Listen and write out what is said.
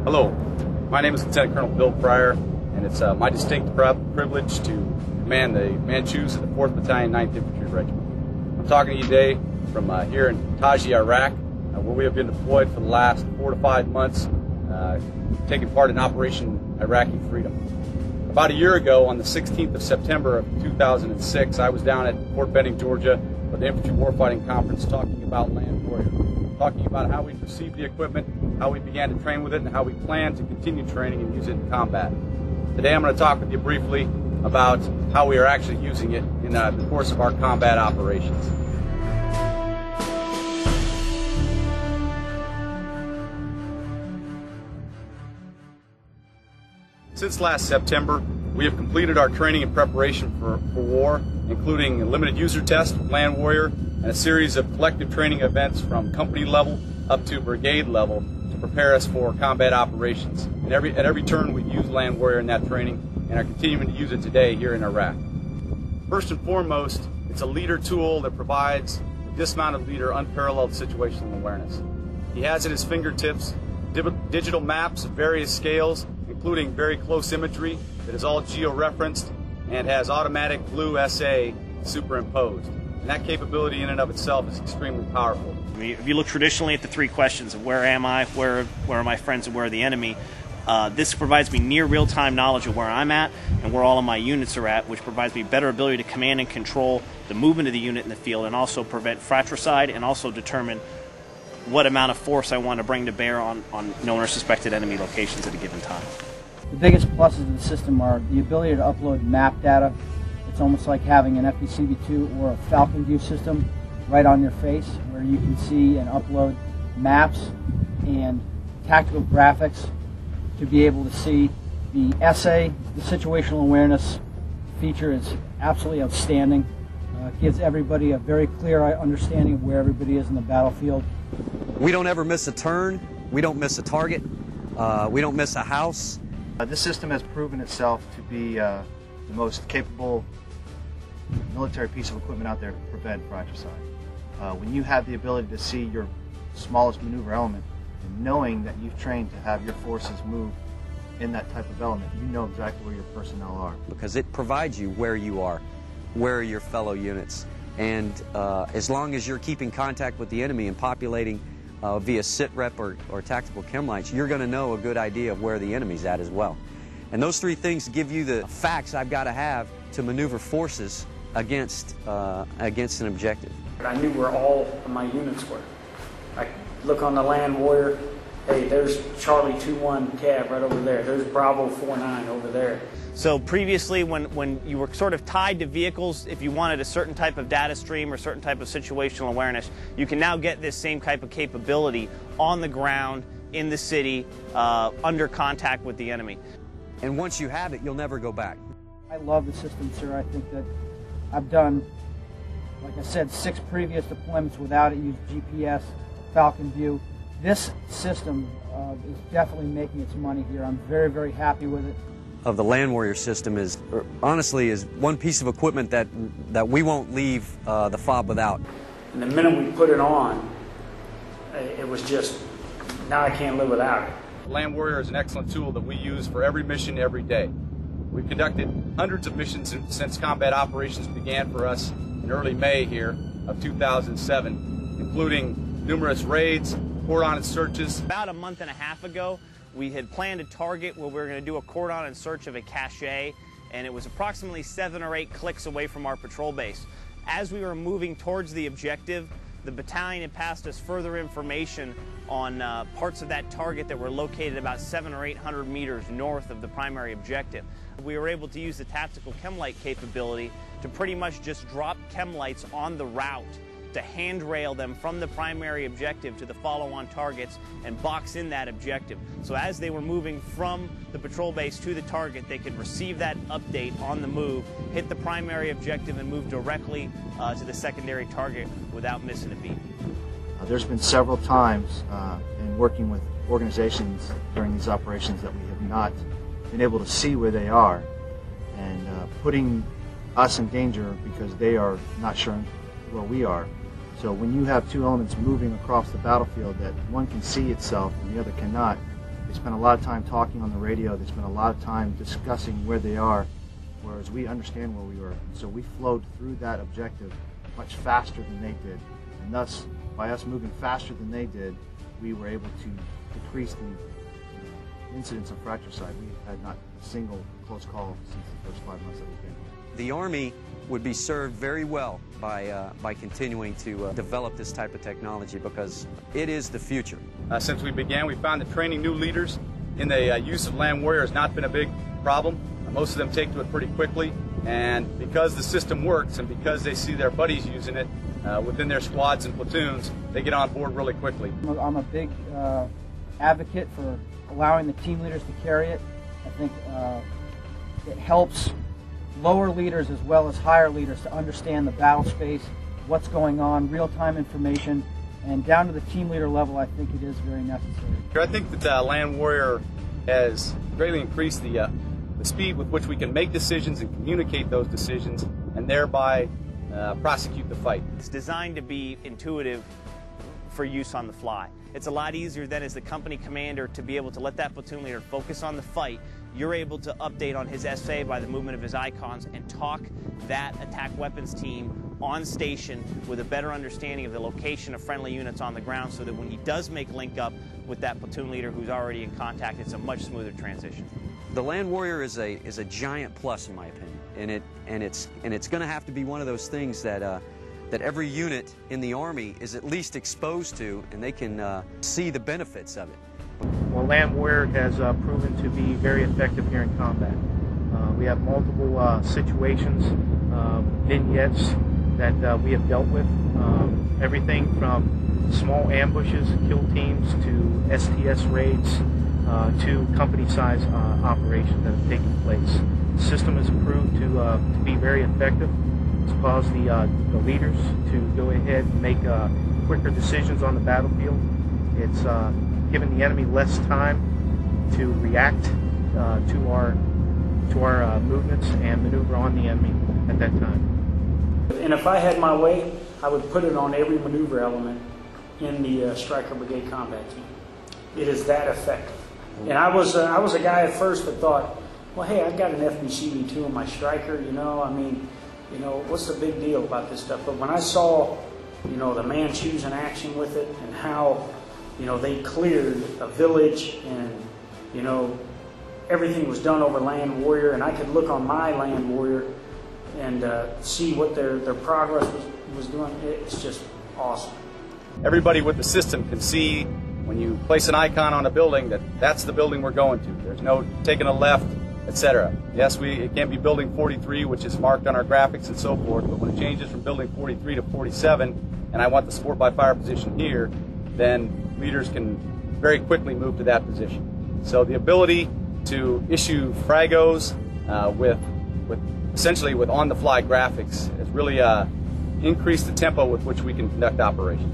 Hello, my name is Lieutenant Colonel Bill Pryor, and it's my distinct privilege to command the Manchus of the 4th Battalion, 9th Infantry Regiment. I'm talking to you today from here in Taji, Iraq, where we have been deployed for the last 4 to 5 months, taking part in Operation Iraqi Freedom. About a year ago, on the 16th of September of 2006, I was down at Fort Benning, Georgia, for the Infantry Warfighting Conference, talking about Land Warrior, talking about how we received the equipment, how we began to train with it, and how we plan to continue training and use it in combat. Today I'm going to talk with you briefly about how we are actually using it in the course of our combat operations. Since last September, we have completed our training and preparation for war, including a limited user test with Land Warrior and a series of collective training events from company level up to brigade level to prepare us for combat operations. And at every turn we use Land Warrior in that training and are continuing to use it today here in Iraq. First and foremost, it's a leader tool that provides a dismounted leader unparalleled situational awareness. He has at his fingertips digital maps of various scales, including very close imagery that is all geo-referenced and has automatic blue SA superimposed. And that capability in and of itself is extremely powerful. If you look traditionally at the three questions of where am I, where are my friends, and where are the enemy, this provides me near real-time knowledge of where I'm at and where all of my units are at, which provides me better ability to command and control the movement of the unit in the field and also prevent fratricide and also determine what amount of force I want to bring to bear on known or suspected enemy locations at a given time. The biggest pluses of the system are the ability to upload map data. It's almost like having an SBCT or a Falcon View system right on your face, where you can see and upload maps and tactical graphics to be able to see the SA. The situational awareness feature is absolutely outstanding. It gives everybody a very clear understanding of where everybody is in the battlefield. We don't ever miss a turn, we don't miss a target, we don't miss a house. This system has proven itself to be the most capable military piece of equipment out there to prevent fratricide. When you have the ability to see your smallest maneuver element, and knowing that you've trained to have your forces move in that type of element, you know exactly where your personnel are. Because it provides you where you are, where are your fellow units. And as long as you're keeping contact with the enemy and populating via sit-rep or tactical chem lights, you're going to know a good idea of where the enemy's at as well. And those three things give you the facts I've got to have to maneuver forces against an objective. I knew where all of my units were. I look on the Land Warrior, hey, there's Charlie 2-1 Cav right over there. There's Bravo 4-9 over there. So previously, when you were sort of tied to vehicles, if you wanted a certain type of data stream or certain type of situational awareness, you can now get this same type of capability on the ground, in the city, under contact with the enemy. And once you have it, you'll never go back. I love the system, sir. I think that I've done, like I said, 6 previous deployments without it, used GPS, Falcon View. This system is definitely making its money here. I'm very, very happy with it. Of the Land Warrior system is, honestly, is one piece of equipment that we won't leave the FOB without. And the minute we put it on, it was just, now I can't live without it. Land Warrior is an excellent tool that we use for every mission every day. We've conducted hundreds of missions since combat operations began for us in early May here of 2007, including numerous raids, cordon and searches. About a month and a half ago, we had planned a target where we were going to do a cordon in search of a cache, and it was approximately 7 or 8 clicks away from our patrol base. As we were moving towards the objective, the battalion had passed us further information on parts of that target that were located about 700 or 800 meters north of the primary objective. We were able to use the tactical chem light capability to pretty much just drop chem lights on the route to handrail them from the primary objective to the follow-on targets and box in that objective. So as they were moving from the patrol base to the target, they could receive that update on the move, hit the primary objective, and move directly to the secondary target without missing a beat. There's been several times in working with organizations during these operations that we have not been able to see where they are, and putting us in danger because they are not sure where we are. So when you have two elements moving across the battlefield that one can see itself and the other cannot, They spend a lot of time talking on the radio. They spend a lot of time discussing where they are, whereas we understand where we were. So we flowed through that objective much faster than they did, and thus, by us moving faster than they did, we were able to decrease the incidence of fratricide. We had not a single close call since the first 5 months that we've been here. The Army would be served very well by continuing to develop this type of technology, because it is the future. Since we began, we found that training new leaders in the use of Land Warrior has not been a big problem. Most of them take to it pretty quickly, and because the system works and because they see their buddies using it within their squads and platoons, they get on board really quickly. I'm a big advocate for allowing the team leaders to carry it. I think it helps lower leaders as well as higher leaders to understand the battle space, what's going on, real-time information, and down to the team leader level, I think it is very necessary. I think that Land Warrior has greatly increased the speed with which we can make decisions and communicate those decisions, and thereby prosecute the fight. It's designed to be intuitive for use on the fly. It's a lot easier then as the company commander to be able to let that platoon leader focus on the fight. You're able to update on his SA by the movement of his icons and talk that attack weapons team on station with a better understanding of the location of friendly units on the ground, so that when he does make link up with that platoon leader who's already in contact, it's a much smoother transition. The Land Warrior is a giant plus, in my opinion, and it's going to have to be one of those things that that every unit in the Army is at least exposed to, and they can see the benefits of it. Well, Land Warrior has proven to be very effective here in combat. We have multiple situations, vignettes that we have dealt with. Everything from small ambushes, kill teams, to STS raids, to company-size operations that have taken place. The system has proved to be very effective. It's caused the leaders to go ahead and make quicker decisions on the battlefield. It's given the enemy less time to react to our movements and maneuver on the enemy at that time. And if I had my way, I would put it on every maneuver element in the Stryker Brigade combat team. It is that effective. And I was a guy at first that thought, well, hey, I've got an FBCT in my Stryker, I mean, what's the big deal about this stuff? But when I saw, the man choosing action with it, and how, they cleared a village, and, everything was done over Land Warrior, and I could look on my Land Warrior and see what their progress was doing. It's just awesome. Everybody with the system can see when you place an icon on a building that that's the building we're going to. There's no taking a left, etc. Yes, it can be building 43, which is marked on our graphics and so forth, but when it changes from building 43 to 47, and I want the support by fire position here, then leaders can very quickly move to that position. So the ability to issue fragos essentially with on-the-fly graphics has really increased the tempo with which we can conduct operations.